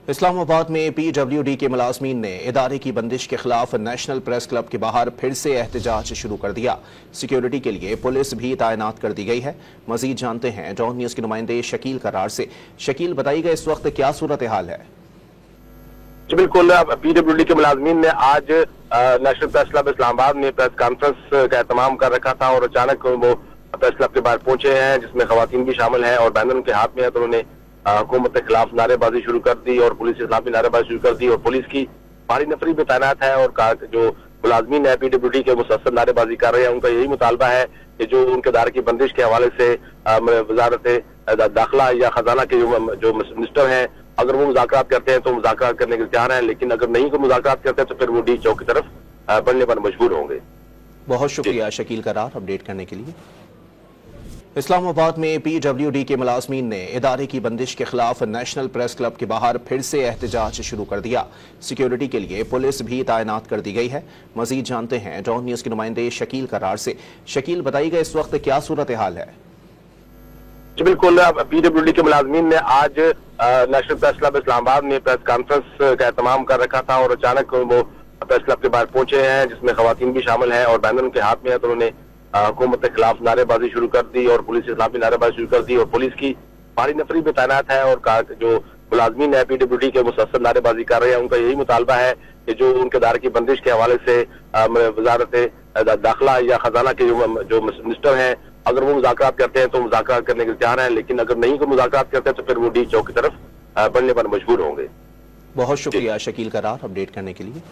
इस्लामाबाद में PWD के मुलाजमीन ने इदारे की बंदिश के खिलाफ नेशनल प्रेस क्लब के बाहर फिर से एहतजाज शुरू कर दिया। सिक्योरिटी के लिए पुलिस भी तैनात कर दी गई है। मजीद जानते हैं डॉन न्यूज के नुमाइंदे शकील करार से। शकील, बताइएगा इस वक्त क्या सूरत हाल है? बिल्कुल, PWD के मुलाजमीन ने आज नेशनल प्रेस क्लब इस्लामाबाद में प्रेस कॉन्फ्रेंस का एहतमाम कर रखा था और अचानक वो प्रेस क्लब के बाहर पहुंचे हैं, जिसमें खवातीन भी शामिल हैं और बैनर उनके हाथ में है। तो उन्होंने हुकूमत के खिलाफ नारेबाजी शुरू कर दी और पुलिस के खिलाफ भी नारेबाजी शुरू कर दी और पुलिस की भारी नफरी में तैनात है। और जो मुलाजमीन है PWD के मुसलसल नारेबाजी कर रहे हैं, उनका यही मुतालबा है कि जो उनके दायरे की बंदिश के हवाले से वजारत दाखिला या खजाना के जो मिनिस्टर हैं, अगर वो मुज़ाकरात करते हैं तो मुज़ाकरात करने के लिए तैयार हैं, लेकिन अगर नहीं को मुज़ाकरात करते हैं तो फिर वो डी चौक की तरफ बढ़ने पर मजबूर होंगे। बहुत शुक्रिया शकील करार अपडेट करने के लिए। इस्लामाबाद में PWD के मुलाजमीन ने इदारे की बंदिश के खिलाफ नेशनल प्रेस क्लब के बाहर फिर से एहतजाज शुरू कर दिया। सिक्योरिटी के लिए पुलिस भी तैनात कर दी गई है। मजीद जानते हैं डॉन न्यूज के नुमाइंदे शकील करार से। शकील, बताइएगा इस वक्त क्या सूरत हाल है? बिल्कुल, PWD के मुलाजमीन ने आज नेशनल प्रेस क्लब इस्लामाबाद में प्रेस कॉन्फ्रेंस का एहतमाम कर रखा था और अचानक वो प्रेस क्लब के बाहर पहुंचे हैं, जिसमें खवातीन भी शामिल हैं और बैनर उनके हाथ में है। तो उन्होंने हुकूमत के खिलाफ नारेबाजी शुरू कर दी और पुलिस के खिलाफ भी नारेबाजी शुरू कर दी और पुलिस की भारी नफरी में तैनात है। और जो मुलाजमीन है PWD के मुसलसल नारेबाजी कर रहे हैं, उनका यही मुतालबा है कि जो उनके दायरे की बंदिश के हवाले से वजारत दाखिला या खजाना के जो मिनिस्टर हैं, अगर वो मुज़ाकरात करते हैं तो मुज़ाकरात करने के लिए तैयार हैं, लेकिन अगर नहीं को मुज़ाकरात करते हैं तो फिर वो डी चौक की तरफ बढ़ने पर मजबूर होंगे। बहुत शुक्रिया शकील करार अपडेट करने के लिए।